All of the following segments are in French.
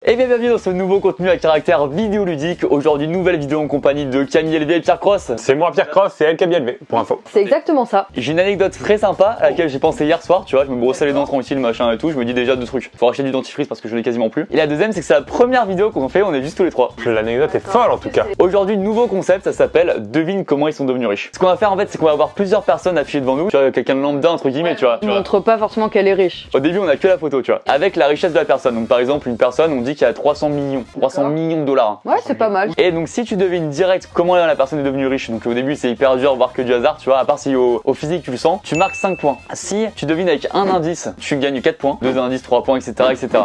Et bien bienvenue dans ce nouveau contenu à caractère vidéoludique. Aujourd'hui nouvelle vidéo en compagnie de Camille LV et Pierre Cross. C'est moi Pierre Cross, c'est elle Camille LV, pour info. C'est exactement ça. J'ai une anecdote très sympa à laquelle j'ai pensé hier soir, tu vois, je me brossais les dents tranquille, machin et tout, je me dis déjà deux trucs. Faut racheter du dentifrice parce que je l'ai quasiment plus. Et la deuxième c'est que c'est la première vidéo qu'on fait, on est juste tous les trois. L'anecdote est folle en tout cas. Aujourd'hui nouveau concept, ça s'appelle devine comment ils sont devenus riches. Ce qu'on va faire en fait c'est qu'on va avoir plusieurs personnes affichées devant nous, tu vois, quelqu'un de lambda entre guillemets, tu vois. On montre pas forcément qu'elle est riche. Au début on a que la photo, tu vois, avec la richesse de la personne. Donc par exemple une personne on dit qu'il y a 300 millions de dollars. Ouais, c'est pas mal. Et donc si tu devines direct comment la personne est devenue riche, donc au début c'est hyper dur, voire que du hasard, tu vois, à part si au physique tu le sens, tu marques 5 points. Si tu devines avec un indice, tu gagnes 4 points, 2 indices, 3 points, etc.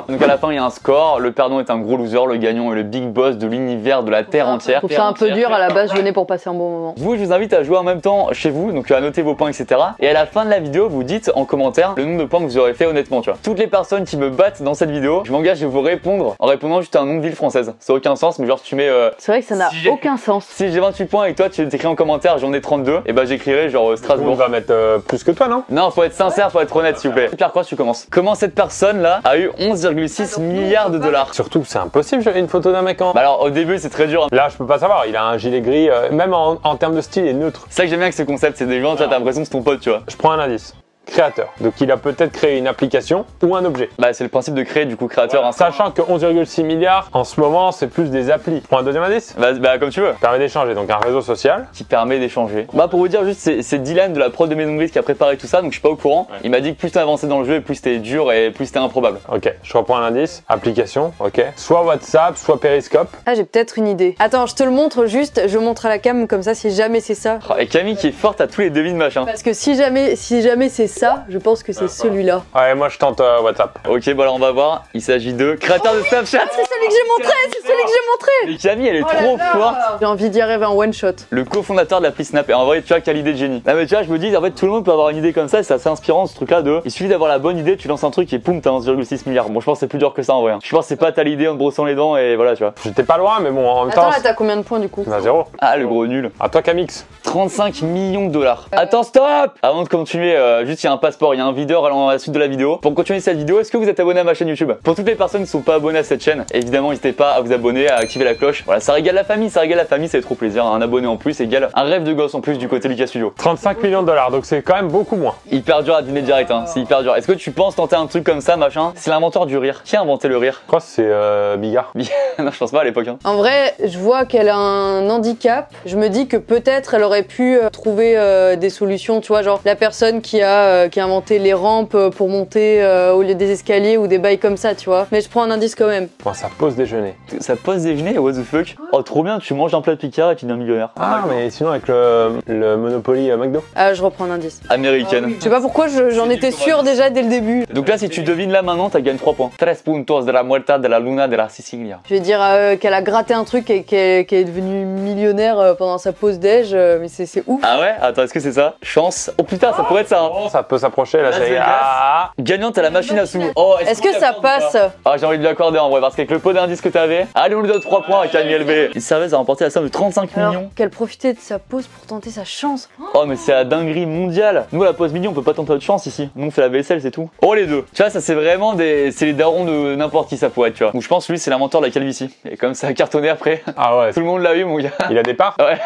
Donc à la fin il y a un score, le perdant est un gros loser, le gagnant est le big boss de l'univers, de la terre entière. Je trouve ça un peu dur, à la base je venais pour passer un bon moment. Vous, je vous invite à jouer en même temps chez vous, donc à noter vos points, etc. Et à la fin de la vidéo, vous dites en commentaire le nombre de points que vous aurez fait honnêtement, tu vois. Toutes les personnes qui me battent dans cette vidéo, je m'engage à vous répondre en répondant juste à un nom de ville française. Ça n'a aucun sens, mais genre si tu mets... C'est vrai que ça n'a aucun sens. Si j'ai 28 points et que toi tu t'écris en commentaire j'en ai 32, et bah j'écrirai genre Strasbourg. On va mettre plus que toi, non? Non, faut être sincère, faut être honnête s'il vous plaît. Pierre Cross, tu commences. Comment cette personne là a eu 11,6 milliards de dollars? Surtout que c'est impossible, j'avais une photo d'un mec en... Bah alors au début c'est très dur. Là je peux pas savoir, il a un gilet gris, même en termes de style il est neutre. C'est ça que j'aime bien avec ce concept, c'est des gens, tu vois, t'as l'impression que c'est ton pote, tu vois. Je prends un indice. Créateur. Donc il a peut-être créé une application ou un objet. Bah c'est le principe de créer du coup créateur. Voilà. Sachant que 11,6 milliards en ce moment c'est plus des applis. Je prends un deuxième indice. Bah comme tu veux. Permet d'échanger, donc un réseau social. Qui permet d'échanger. Bah pour vous dire juste c'est Dylan de la prod de Maison Grise qui a préparé tout ça, donc je suis pas au courant. Ouais. Il m'a dit que plus t'as avancé dans le jeu et plus c'était dur et plus c'était improbable. Ok, je reprends un indice. Application, ok. Soit WhatsApp, soit Periscope. Ah j'ai peut-être une idée. Attends, je te le montre juste, je montre à la cam comme ça si jamais c'est ça. Oh, et Camille qui est forte à tous les devines machin. Parce que si jamais c'est ça, je pense que c'est celui-là. Ouais, moi je tente WhatsApp. Ok, bon alors on va voir. Il s'agit de créateur de Snapchat. C'est celui que j'ai montré, c'est celui que j'ai montré. Mais Camille, elle est trop forte. J'ai envie d'y arriver en one shot. Le cofondateur de l'appli Snap. Et en vrai, tu vois, quelle idée de génie. Là, mais tu vois, je me dis, en fait, tout le monde peut avoir une idée comme ça. Et c'est assez inspirant ce truc-là de. Il suffit d'avoir la bonne idée, tu lances un truc et poum, t'as 11,6 milliards. Bon, je pense que c'est plus dur que ça en vrai. Je pense que c'est pas t'as l'idée en te brossant les dents et voilà, tu vois. J'étais pas loin, mais bon, en même temps. Attends, là, t'as combien de points du coup? Bah, 0. Ah, le gros nul. À toi, Camix. 35 millions de dollars. Attends, stop! Avant de continuer, juste il y a un passeport, il y a un videur à la suite de la vidéo. Pour continuer cette vidéo, est-ce que vous êtes abonné à ma chaîne YouTube? Pour toutes les personnes qui ne sont pas abonnées à cette chaîne, évidemment, n'hésitez pas à vous abonner, à activer la cloche. Voilà, ça régale la famille, ça fait trop plaisir. Un abonné en plus égale un rêve de gosse en plus du côté Lucas Studio. 35 millions de dollars, donc c'est quand même beaucoup moins. Hyper dur à deviner direct, hein. C'est hyper dur. Est-ce que tu penses tenter un truc comme ça, machin? C'est l'inventeur du rire. Qui a inventé le rire? Je crois que c'est Bigard. Non, je pense pas à l'époque. Hein. En vrai, je vois qu'elle a un handicap. Je me dis que peut-être elle aurait pu trouver des solutions, tu vois, genre la personne qui a inventé les rampes pour monter au lieu des escaliers ou des bails comme ça, tu vois. Mais je prends un indice quand même. Bon, ça pose déjeuner. Ça pose déjeuner, what the fuck? Oh, trop bien, tu manges un plat de Picard et tu deviens millionnaire. Ah, mais sinon avec le Monopoly McDo. Ah, je reprends un indice. Américaine. Je sais pas pourquoi j'en étais sûre déjà dès le début. Donc là, si tu devines là maintenant, t'as gagné 3 points. 3 puntos de la muerta de la luna de la Sicilia. Je vais dire qu'elle a gratté un truc et qu'elle est devenue millionnaire pendant sa pause déj, mais c'est ouf. Ah ouais? Attends, est-ce que c'est ça? Chance. Oh putain, ça pourrait être ça. Hein. Oh, ça peut s'approcher là, c'est. Ah. Gagnante à la machine à sous. Oh, est-ce que ça passe? Ah, j'ai envie de lui accorder en vrai, parce qu'avec le pot d'indice que t'avais. Allez, on lui donne 3 points à Camille LV. Il servait à remporter la somme de 35 millions. Qu'elle profitait de sa pause pour tenter sa chance. Oh, mais c'est la dinguerie mondiale. Nous, à la pause midi, on peut pas tenter notre chance ici. Nous, on fait la vaisselle, c'est tout. Oh, les deux. Tu vois, ça, c'est vraiment des. C'est les darons de n'importe qui, ça pourrait être, tu vois. Donc, je pense, lui, c'est l'inventeur de la calvitie. Et comme ça a cartonné après. Ah ouais. Tout le monde l'a eu, mon gars. Il a des parts? Ouais.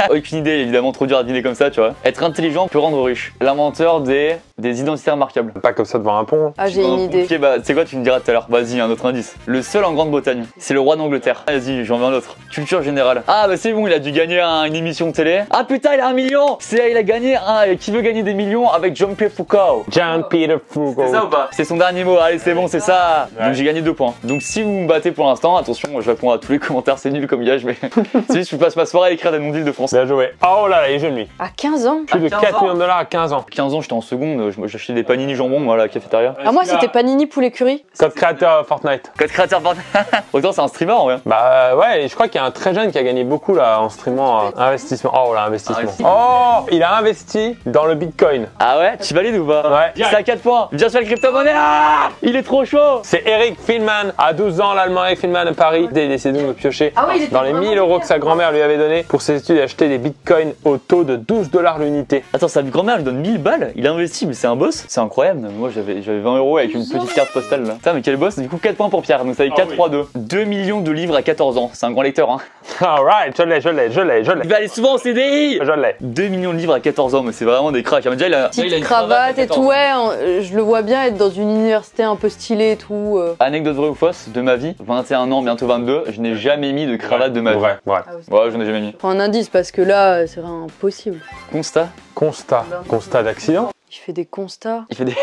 Aucune idée, évidemment, trop dur à deviner comme ça, tu vois. Être intelligent peut rendre riche. L'inventeur des identités remarquables. Pas comme ça devant un pont. Ah, j'ai une idée. Ok, bah, c'est quoi, tu me diras tout à l'heure. Vas-y, un autre indice. Le seul en Grande-Bretagne, c'est le roi d'Angleterre. Vas-y, j'en veux un autre. Culture générale. Ah, bah, c'est bon, il a dû gagner une émission de télé. Ah, putain, il a 1 million. Il a gagné qui veut gagner des millions avec Jean-Pierre Foucault. Jean-Pierre Foucault. C'est ça ou pas? C'est son dernier mot. Allez, c'est bon, c'est ça. Ouais. Donc, j'ai gagné 2 points. Donc, si vous me battez pour l'instant, attention, je réponds à tous les commentaires, c'est nul comme gage, mais si je passe ma soirée à écrire des noms d'îles de France. Bien joué. Oh là là, il est jeune lui. À 15 ans? Plus de 4 millions de dollars à 15 ans. 15 ans, j'étais en seconde, j'achetais des panini jambon, moi, à la cafétéria. Ah, moi, c'était panini poulet curry. Code créateur Fortnite. Code créateur Fortnite. Autant c'est un streamer en vrai. Bah ouais, je crois qu'il y a un très jeune qui a gagné beaucoup là en streamant investissement. Oh là, investissement. Oh, il a investi dans le Bitcoin. Ah ouais, tu valides ou pas? Ouais. C'est à 4 points. Bien sûr, le crypto-monnaie. Ah, il est trop chaud. C'est Eric Filman. À 12 ans, l'allemand Eric Filman à Paris. Il a décidé de piocher dans les 1000 € que sa grand-mère lui avait donné pour ses études et acheter des bitcoins au taux de 12 $ l'unité. Attends, sa grand-mère lui donne 1000 balles. Il a investi, mais c'est un boss? C'est incroyable. Moi j'avais 20 € avec une petite carte postale là. Putain mais quel boss? Du coup 4 points pour Pierre, donc ça fait 4, 3, 2. 2 millions de livres à 14 ans. C'est un grand lecteur hein. Alright, je l'ai. Il va aller souvent en CDI. Je l'ai. 2 millions de livres à 14 ans, mais c'est vraiment des cracks. Déjà, il a Petite cravate et tout, ouais, je le vois bien être dans une université un peu stylée et tout. Anecdote vraie ou fausse de ma vie, 21 ans, bientôt 22, je n'ai jamais mis de cravate de ma vie. Ouais. Ouais, j'en ai jamais mis. Prends un indice parce que là, c'est vraiment impossible. Constat? Constat d'accident. Il fait des constats. Il fait des...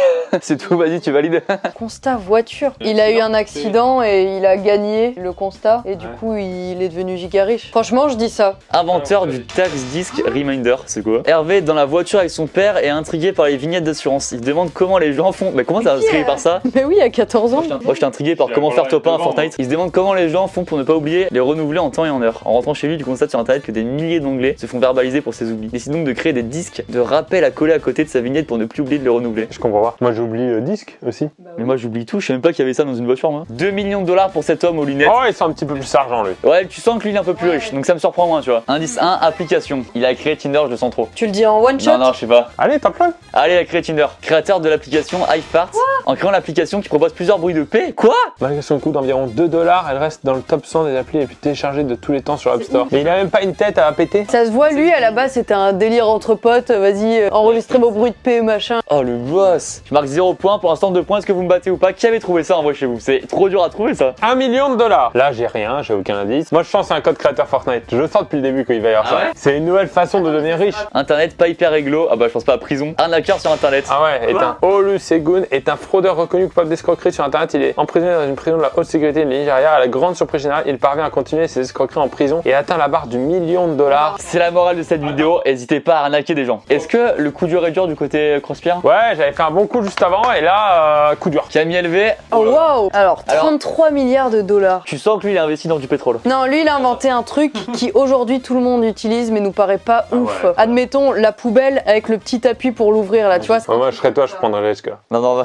c'est tout, vas-y, tu valides. Constat voiture. Il a eu un accident et il a gagné le constat et du coup il est devenu giga riche. Franchement, je dis ça. Inventeur du tax disc reminder, c'est quoi? Hervé est dans la voiture avec son père et est intrigué par les vignettes d'assurance. Il demande comment les gens font. Mais comment t'es intrigué par ça? Mais oui, à 14 ans. Moi j'étais intrigué par comment faire top 1 à Fortnite. Il se demande comment les gens font pour ne pas oublier les renouveler en temps et en heure. En rentrant chez lui, il constate sur internet que des milliers d'onglets se font verbaliser pour ses oublis. Il décide donc de créer des disques de rappel à coller à côté de sa vignette pour ne plus oublier de le renouveler. Je comprends pas. Moi j'oublie le disque aussi. Mais moi j'oublie tout, je sais même pas qu'il y avait ça dans une voiture moi. 2 millions de dollars pour cet homme aux lunettes. Oh, il sent un petit peu plus argent lui. Ouais, tu sens que lui il est un peu plus riche, donc ça me surprend moins, tu vois. Indice 1, application. Il a créé Tinder, je le sens trop. Tu le dis en one shot? Non, je sais pas. Allez, top là. Allez, il a créé Tinder. Créateur de l'application iFart. En créant l'application qui propose plusieurs bruits de paix. Quoi? Malgré son coût d'environ 2 $, elle reste dans le top 100 des applis les plus téléchargées de tous les temps sur l'App Store. Mais il a même pas une tête à péter. Ça se voit, lui, à la base, c'était un délire entre potes. Vas-y, enregistrez vos bruits de paix, machin. Oh, le boss. Je marque 0 points. Pour l'instant, 2 points. Est-ce que vous me battez ou pas? Qui avait trouvé ça en vrai chez vous? C'est trop dur à trouver ça. 1 million de $. Là, j'ai rien, j'ai aucun indice. Moi, je pense que c'est un code créateur Fortnite. Je le sens depuis le début qu'il va y avoir ça. Ouais, c'est une nouvelle façon de devenir riche. Internet, pas hyper réglo. Ah bah, je pense pas à prison. Arnaqueur sur Internet. Ah ouais, Olusegun est un fraudeur reconnu coupable d'escroquerie sur Internet. Il est emprisonné dans une prison de la haute sécurité de Nigeria. À la grande surprise générale, il parvient à continuer ses escroqueries en prison et atteint la barre du $1 million. C'est la morale de cette vidéo. N'hésitez pas à arnaquer des gens. Est-ce que le coup dur est dur du côté Crosspierre? Ouais, j'avais fait un bon coup juste avant et là, coup dur. Camille LV. Oh wow! Alors, 33 milliards de $. Tu sens que lui il a investi dans du pétrole. Non, lui il a inventé un truc qui aujourd'hui tout le monde utilise mais nous paraît pas ouf. Ouais. Admettons la poubelle avec le petit appui pour l'ouvrir là, tu vois. Moi, je serais toi, je prendrais le risque là. Non.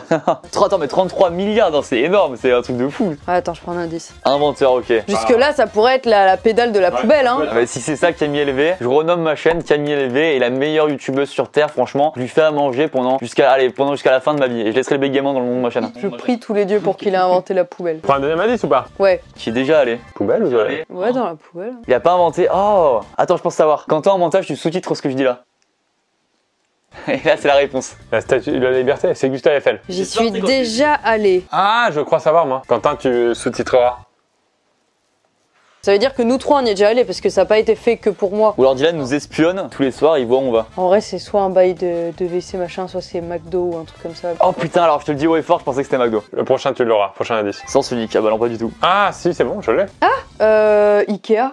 Attends, mais 33 milliards, non, c'est énorme, c'est un truc de fou. Ah, attends, je prends un indice. Inventeur, ok. Jusque là, ça pourrait être la pédale de la poubelle, hein. Ah bah, si c'est ça Camille LV, je renomme ma chaîne Camille LV est la meilleure youtubeuse sur terre, franchement. Je lui fais à manger pendant jusqu'à la fin de ma vie et je laisserai le bégaiement dans le monde de ma chaîne. Je prie tous les dieux pour qu'il ait inventé la poubelle. Prends un deuxième indice ou pas? Ouais. J'y ai déjà allé. Poubelle ou toilette? Ouais, dans la poubelle. Il a pas inventé. Oh, attends, je pense savoir. Quand t'es en montage, tu sous-titres ce que je dis là. Et là, c'est la réponse. La statue de la liberté, c'est Gustave Eiffel. J'y suis déjà allé. Ah, je crois savoir moi. Quentin, tu sous-titreras. Ça veut dire que nous trois on y est déjà allé parce que ça n'a pas été fait que pour moi. Ou alors Dylan nous espionne tous les soirs, il voit où on va. En vrai, c'est soit un bail de WC machin, soit c'est McDo ou un truc comme ça. Oh putain, alors je te le dis haut et fort, je pensais que c'était McDo. Le prochain, tu l'auras. Prochain indice. Sens unique, ah bah non, pas du tout. Ah, si, c'est bon, je l'ai. Ikea.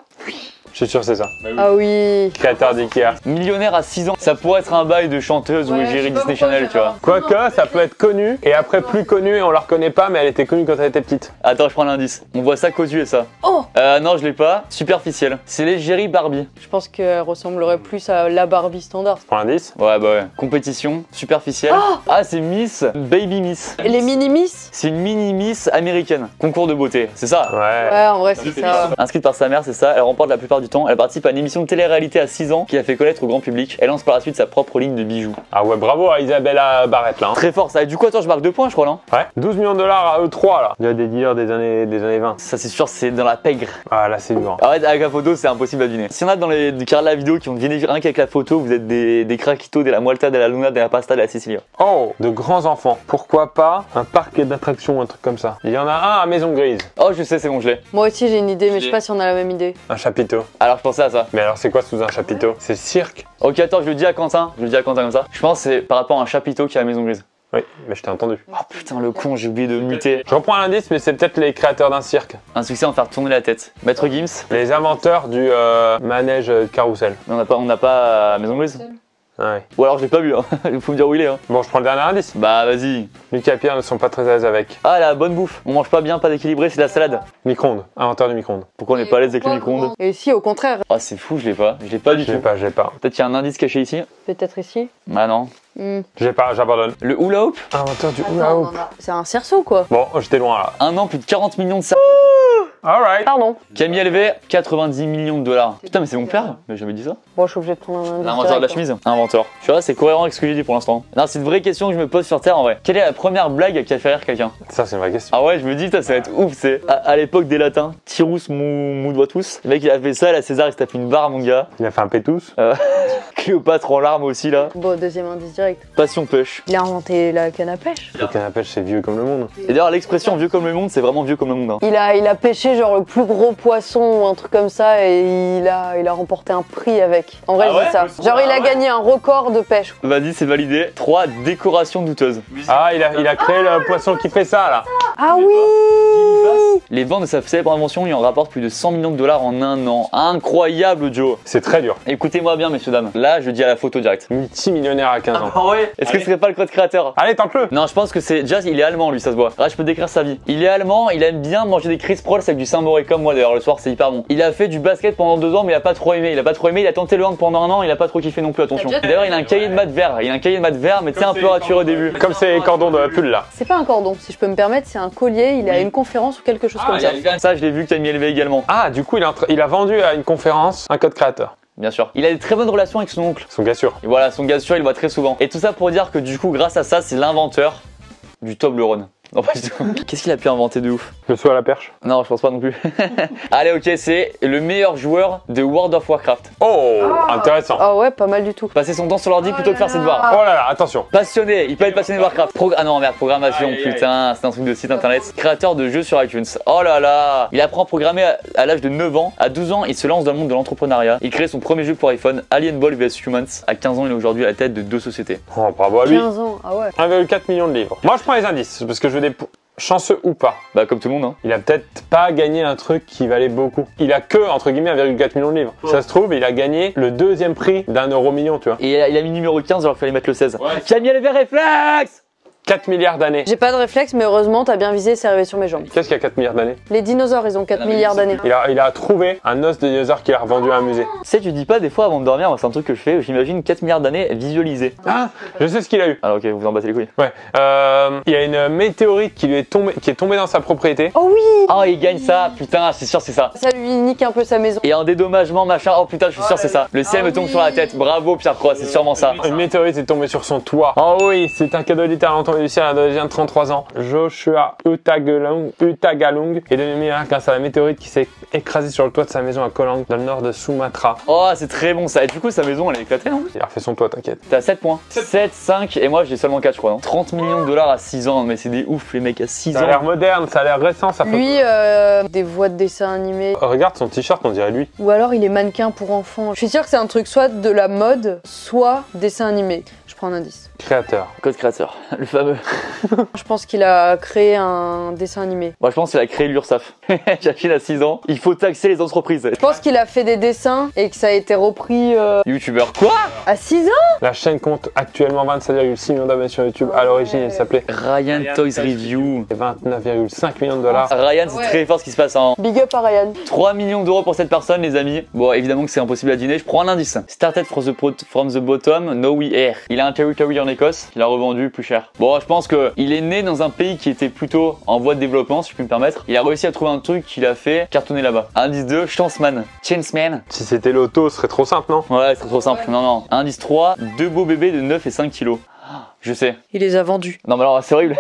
Je suis sûr que c'est ça. Ah oui. Créateur d'Ikea. Millionnaire à 6 ans, ça pourrait être un bail de chanteuse ou égérie Disney Channel, tu vois. Quoique, ça peut être connu et après plus connu et on la reconnaît pas, mais elle était connue quand elle était petite. Attends, je prends l'indice. On voit ça qu'aux yeux, ça. Oh. Non, je l'ai pas. Superficiel. C'est l'égérie Barbie. Je pense qu'elle ressemblerait plus à la Barbie standard. Prends l'indice. Ouais, bah ouais. Compétition, superficielle. Ah, c'est Miss Baby Miss. Et les mini-miss? C'est une mini Miss américaine. Concours de beauté, c'est ça. Ouais. Ouais, en vrai, c'est ça. Inscrite par sa mère, c'est ça. Elle remporte la plupart du temps. Elle participe à une émission de télé-réalité à 6 ans qui a fait connaître au grand public. Elle lance par la suite sa propre ligne de bijoux. Ah ouais, bravo à Isabella Barrett là. Hein. Très fort ça. Et du coup, attends, je marque 2 points, je crois là. Ouais. 12 millions de dollars à E3 là. Il y a des dealers des années 20. Ça, c'est sûr, c'est dans la pègre. Ah là, c'est dur. Arrête, avec la photo, c'est impossible à deviner. Si y en a dans les qui regardent la vidéo qui ont deviné rien qu'avec la photo, vous êtes des craquitos de la Malta, de la Luna, de la Pasta, de la Sicilia. Oh, de grands enfants. Pourquoi pas un parc d'attractions ou un truc comme ça? Il y en a un à Maison Grise. Oh, je sais, c'est bon, je l'ai. Moi aussi, j'ai une idée, mais je sais pas si on a la même idée. Un chapiteau. Alors, je pensais à ça. Mais alors, c'est quoi sous un chapiteau? C'est cirque. Ok, attends, je le dis à Quentin. Je le dis à Quentin comme ça. Je pense que c'est par rapport à un chapiteau qui est à la Maison Grise. Oui, mais je t'ai entendu. Oh putain, le con, j'ai oublié de muter. Je reprends l'indice, mais c'est peut-être les créateurs d'un cirque. Un succès en faire tourner la tête. Maître Gims. Les inventeurs du manège carrousel. Mais on n'a pas à Maison Grise. Ouais. Ou alors je l'ai pas vu, hein. Il faut me dire où il est. Hein. Bon, je prends le dernier indice. Bah vas-y. Lucas et Pierre ne sont pas très à l'aise avec. Ah, la bonne bouffe. On mange pas bien, pas d'équilibré, c'est de la salade. Micro-ondes. Inventeur du micro-ondes. Pourquoi on n'est pas à l'aise avec le micro-ondes? Et si, au contraire. Ah, c'est fou, je l'ai pas. Je l'ai pas du Je l'ai tout. pas, je l'ai pas. Peut-être qu'il y a un indice caché ici. Peut-être ici. Ah non. J'ai pas, j'abandonne. Le hula hoop. Inventeur du hula hoop. C'est un cerceau, quoi. Bon, j'étais loin là. Un an, plus de 40 millions de cerveaux. Alright. Pardon. Camille LV, 90 millions de dollars. Putain, mais c'est mon père? Mais j'avais dit ça. Bon, je suis obligé de prendre un indice. L'inventeur de la chemise. Inventeur. Tu vois, c'est cohérent avec ce que j'ai dit pour l'instant. Non, c'est une vraie question que je me pose sur Terre en vrai. Quelle est la première blague qui a fait rire quelqu'un? Ça, c'est une vraie question. Ah ouais, je me dis, putain, ça va être ouf. C'est à l'époque des latins, Tyrus mou doit tous. Le mec, il a fait ça, la César, il s'est tapé une barre, mon gars. Il a fait un pétous. Cléopâtre en larmes aussi, là. Bon, deuxième indice direct. Passion pêche. Il a inventé la canne à pêche. Le canne à pêche, c'est vieux comme le monde. Et d'ailleurs, l'expression vieux comme le monde, c'est vraiment vieux comme le monde. Hein. Il a pêché genre le plus gros poisson ou un truc comme ça et il a remporté un prix avec. En vrai, Ah je ouais dis ça. Genre, il a gagné un record de pêche. Vas-y, c'est validé. 3 décorations douteuses. Ah, il a créé le poisson qui fait ça, là. Ah oui. Les ventes de sa célèbre invention lui en rapportent plus de 100 millions de dollars en un an. Incroyable, Joe. C'est très dur. Écoutez-moi bien, messieurs, dames. Là, je dis à la photo directe. Multimillionnaire à 15 ans. Ah ouais. Est-ce que ce serait pas le code créateur? Allez, tente-le. Non, je pense que c'est déjà, il est allemand, lui, ça se voit. Ah, je peux décrire sa vie. Il est allemand, il aime bien manger des Crisp Rolls avec du Saint-Mauré comme moi d'ailleurs. Le soir, c'est hyper bon. Il a fait du basket pendant 2 ans, mais il a pas trop aimé. Il a tenté le hand pendant 1 an, il a pas trop kiffé non plus, attention. D'ailleurs, il a un cahier de maths vert. Mais tu sais, un peu raturé au début. Comme ces cordons de pull, là. C'est pas un cordon, si je peux me permettre, c'est un collier. Il a une conférence ou quelque chose comme ça. Ça, je l'ai vu que Camille élevé également. Ah, du coup, il a vendu à une conférence un code créateur. Bien sûr. Il a des très bonnes relations avec son oncle. Son gars sûr. Et voilà, son gars sûr, il le voit très souvent. Et tout ça pour dire que du coup, grâce à ça, c'est l'inventeur du Toblerone. Non, pas du tout. Qu'est-ce qu'il a pu inventer de ouf? Le saut à la perche. Non, je pense pas non plus. Allez, ok, c'est le meilleur joueur de World of Warcraft. Oh, intéressant. Ah ouais, pas mal du tout. Passer son temps sur l'ordi plutôt que faire ses devoirs. Oh là là, attention. Passionné, il peut être passionné de Warcraft. Ah non, merde, programmation, putain, c'est un truc de site internet. Créateur de jeux sur iTunes. Oh là là. Il apprend à programmer à l'âge de 9 ans. À 12 ans, il se lance dans le monde de l'entrepreneuriat. Il crée son premier jeu pour iPhone, Alien Ball vs Humans. À 15 ans, il est aujourd'hui à la tête de 2 sociétés. Oh, bravo à lui. 15 ans, ah ouais. 1,4 million de livres. Moi, je prends les indices, parce que je veux des chanceux ou pas. Bah, comme tout le monde, hein. Il a peut-être pas gagné un truc qui valait beaucoup. Il a que, entre guillemets, 1,4 million de livres. Ça se trouve, il a gagné le 2e prix d'1 million, tu vois. Et il a mis numéro 15 alors qu'il fallait mettre le 16. Camille LV réflexe. 4 milliards d'années. J'ai pas de réflexe, mais heureusement, t'as bien visé, c'est arrivé sur mes jambes. Qu'est-ce qu'il y a 4 milliards d'années? Les dinosaures, ils ont 4 milliards d'années. Il a trouvé un os de dinosaure qu'il a revendu à un musée. Tu sais, tu dis pas des fois avant de dormir, moi c'est un truc que je fais, j'imagine 4 milliards d'années visualisées. Ah, je sais ce qu'il a eu. Alors ok, vous en battez les couilles. Ouais. Il y a une météorite qui est tombée dans sa propriété. Oh oui. Oh, il gagne ça, putain, c'est sûr c'est ça. Ça lui nique un peu sa maison. Et un dédommagement, machin, oh putain, je suis sûr c'est ça. Le ciel me tombe sur la tête, bravo Pierre Croix, c'est sûrement ça. Une météorite est tombée sur son toit. Oh oui, c'est un cadeau littéralement tombé du ciel à un adolescent de 33 ans. Joshua Utagalung est devenu milliardaire grâce à la météorite qui s'est écrasée sur le toit de sa maison à Kolang, dans le nord de Sumatra. Oh, c'est très bon ça. Et du coup, sa maison elle est éclatée, non? Il a refait son toit, t'inquiète. T'as 7 points. 7, 5, et moi j'ai seulement 4, je crois. Non 30 millions de dollars à 6 ans, mais c'est des ouf les mecs à 6 Ça a l'air ans. moderne, ça a l'air récent, ça fait. Lui, des voix de dessin animé. Regarde son t-shirt, on dirait lui. Ou alors il est mannequin pour enfants. Je suis sûre que c'est un truc soit de la mode, soit dessin animé. Je prends un indice. Créateur. Code créateur, le fameux. Je pense qu'il a créé un dessin animé. Moi je pense qu'il a créé l'URSSAF. Jacqueline à 6 ans, il faut taxer les entreprises. Je pense qu'il a fait des dessins et que ça a été repris Youtubeur. Quoi? à 6 ans. La chaîne compte actuellement 27,6 millions d'abonnés sur YouTube. À l'origine, elle s'appelait Ryan Toys Review. 29,5 millions de dollars. Ryan, c'est très fort ce qui se passe en Big up à Ryan. 3 millions d'euros pour cette personne, les amis. Bon, évidemment que c'est impossible à dîner. Je prends un indice. Started from the bottom, now we are. Il a un territory en Écosse, il a revendu plus cher. Bon, je pense que il est né dans un pays qui était plutôt en voie de développement, si je puis me permettre. Il a réussi à trouver un truc qu'il a fait cartonner là-bas. Indice 2, Chanceman. Chanceman. Si c'était l'auto, ce serait trop simple, non? Ouais, c'est trop simple. Non, non. Indice 3, 2 beaux bébés de 9 et 5 kilos. Je sais. Il les a vendus. Non mais alors c'est horrible.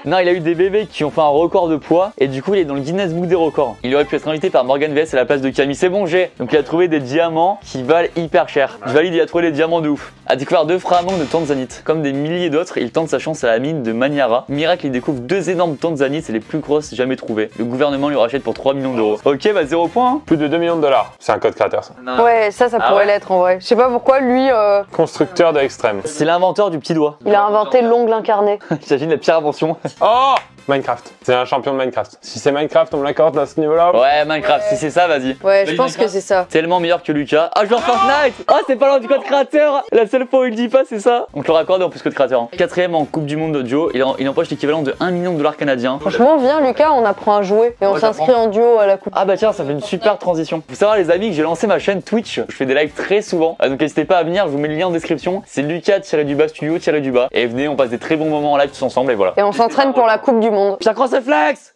Non, il a eu des bébés qui ont fait un record de poids et du coup il est dans le Guinness Book des records. Il aurait pu être invité par Morgan VS à la place de Camille. C'est bon, j'ai. Donc il a trouvé des diamants qui valent hyper cher. Je valide, il a trouvé des diamants de ouf. A découvert 2 fragments de tanzanite. Comme des milliers d'autres, il tente sa chance à la mine de Manyara. Miracle, il découvre 2 énormes tanzanites, c'est les plus grosses jamais trouvées. Le gouvernement lui rachète pour 3 millions d'euros. Ok, bah 0 points. Hein. Plus de 2 millions de dollars. C'est un code créateur, ça. Ouais, ça Ah pourrait ouais. l'être en vrai. Je sais pas pourquoi lui, Constructeur de l'extrême. C'est l'inventeur du petit doigt. il a inventé l'ongle incarné. J'imagine la pire invention. Oh, Minecraft. C'est un champion de Minecraft. Si c'est Minecraft, on me l'accorde à ce niveau-là. Ouais, Minecraft, si c'est ça, vas-y. Ouais, je pense que c'est ça. Tellement meilleur que Lucas. Ah, joueur Fortnite. Oh, c'est pas loin du code créateur. La seule fois où il dit pas, c'est ça. On te le raccorde en plus code créateur. 4ème en Coupe du Monde de Joe. Il empoche l'équivalent de 1 million de dollars canadiens. Franchement, viens Lucas, on apprend à jouer et on Ouais, s'inscrit en duo à la coupe. Ah bah tiens, ça fait une super transition. Faut savoir les amis que j'ai lancé ma chaîne Twitch. Je fais des lives très souvent. Donc n'hésitez pas à venir, je vous mets le lien en description. C'est Lucas-du-bas studio-du-bas. Et venez, on passe des très bons moments en live tous ensemble et voilà. Et on s'entraîne pour la coupe du monde. Pierre Cross flex.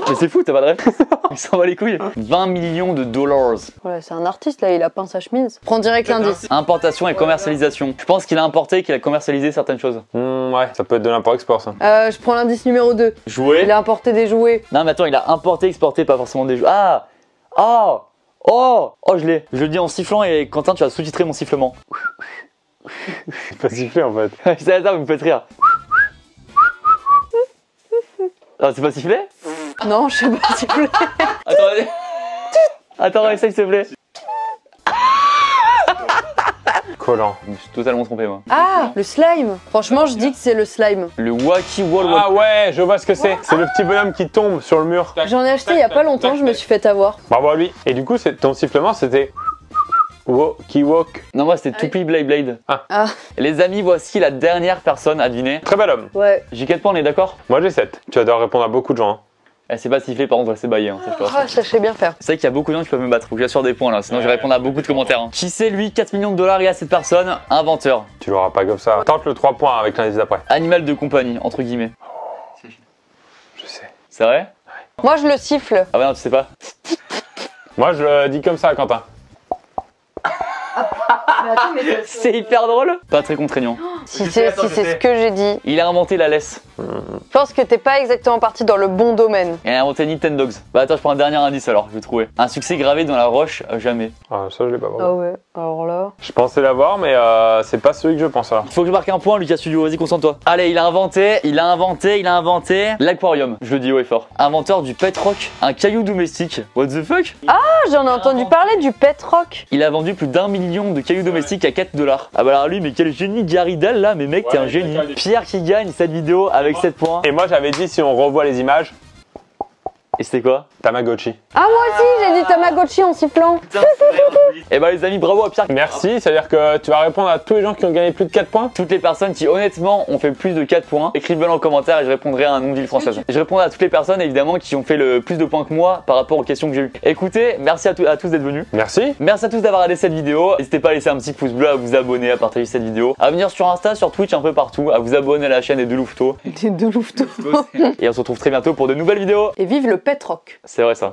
Mais c'est fou, t'as pas de réponse. Il s'en va les couilles. 20 millions de dollars. Ouais, c'est un artiste là, il a peint sa chemise. Prends direct l'indice. Importation et commercialisation. Je pense qu'il a importé et qu'il a commercialisé certaines choses. Ouais, ça peut être de l'import-export ça. Je prends l'indice numéro 2. Jouer. Il a importé des jouets. Non mais attends, il a importé, exporté, pas forcément des jeux. Ah. Oh. Oh. Oh, je l'ai. Je le dis en sifflant et Quentin, tu vas sous-titrer mon sifflement. C'est pas sifflé en fait. C'est ça, vous me faites rire. Ah, c'est pas sifflé? Non, je sais pas s'il vous plaît. Attends, allez. Attends, essaye s'il te plaît. Collant. Je me suis totalement trompé moi. Ah, le slime. Franchement, je dis que c'est le slime. Le Wacky Wall Ah ouais, je vois ce que c'est. C'est le petit bonhomme qui tombe sur le mur. J'en ai acheté il y a pas longtemps, je me suis fait avoir. Bravo à lui. Et du coup, ton sifflement c'était Walkie Walk. Non, moi c'était Toupie Blade Blade. Ah, Les amis, voici la dernière personne à deviner. Très bel homme. ouais. J'ai 4 points, on est d'accord? Moi j'ai 7. Tu adores répondre à beaucoup de gens. Hein. Elle s'est pas sifflée, par contre, elle s'est baillée. Hein, ça, je te rassure. Ah, ça je sais bien faire. C'est vrai qu'il y a beaucoup de gens qui peuvent me battre. Faut que j'assure des points là, sinon je vais répondre à beaucoup de commentaires. Hein. Qui c'est lui? 4 millions de dollars et à cette personne? Inventeur. Tu l'auras pas comme ça. Tente le 3 points avec l'indice d'après. Animal de compagnie, entre guillemets. Je sais. C'est vrai? Moi, je le siffle. Ah ouais, non, tu sais pas. Moi je le dis comme ça, Quentin. C'est hyper drôle. Pas très contraignant. Si c'est ce que j'ai dit. Il a inventé la laisse. Je pense que t'es pas exactement parti dans le bon domaine. Il a inventé Nintendogs. Bah attends, je prends un dernier indice alors, je vais trouver. Un succès gravé dans la roche, jamais. Ah, ça je l'ai pas vraiment. Ah ouais, alors là. Je pensais l'avoir, mais c'est pas celui que je pense alors. Faut que je marque un point, Lucas Studio, vas-y, concentre-toi. Allez, il a inventé l'aquarium. Je le dis haut et fort. Inventeur du pet rock, un caillou domestique. What the fuck? Ah, j'en ai entendu parler du pet rock. Il a vendu plus d'1 million de cailloux domestiques à 4 dollars. Ah bah alors lui, mais quel génie Gary Dahl là, mais mec, t'es un génie. Pierre qui gagne cette vidéo avec 7 points. Et moi j'avais dit si on revoit les images, Et c'était quoi? Tamagotchi. Ah, moi aussi, j'ai dit Tamagotchi en sifflant. Et bah les amis, bravo à Pierre. Merci, c'est-à-dire que tu vas répondre à tous les gens qui ont gagné plus de 4 points. Toutes les personnes qui honnêtement ont fait plus de 4 points, écrivez-le en commentaire et je répondrai à un nom de ville française. Je répondrai à toutes les personnes évidemment qui ont fait le plus de points que moi par rapport aux questions que j'ai eues. Écoutez, merci à tous d'être venus. Merci. Merci à tous d'avoir regardé cette vidéo. N'hésitez pas à laisser un petit pouce bleu, à vous abonner, à partager cette vidéo, à venir sur Insta, sur Twitch, un peu partout, à vous abonner à la chaîne des deux Louveteaux. Des deux louveteaux. Et on se retrouve très bientôt pour de nouvelles vidéos. Et vive le pet rock. C'est vrai ça.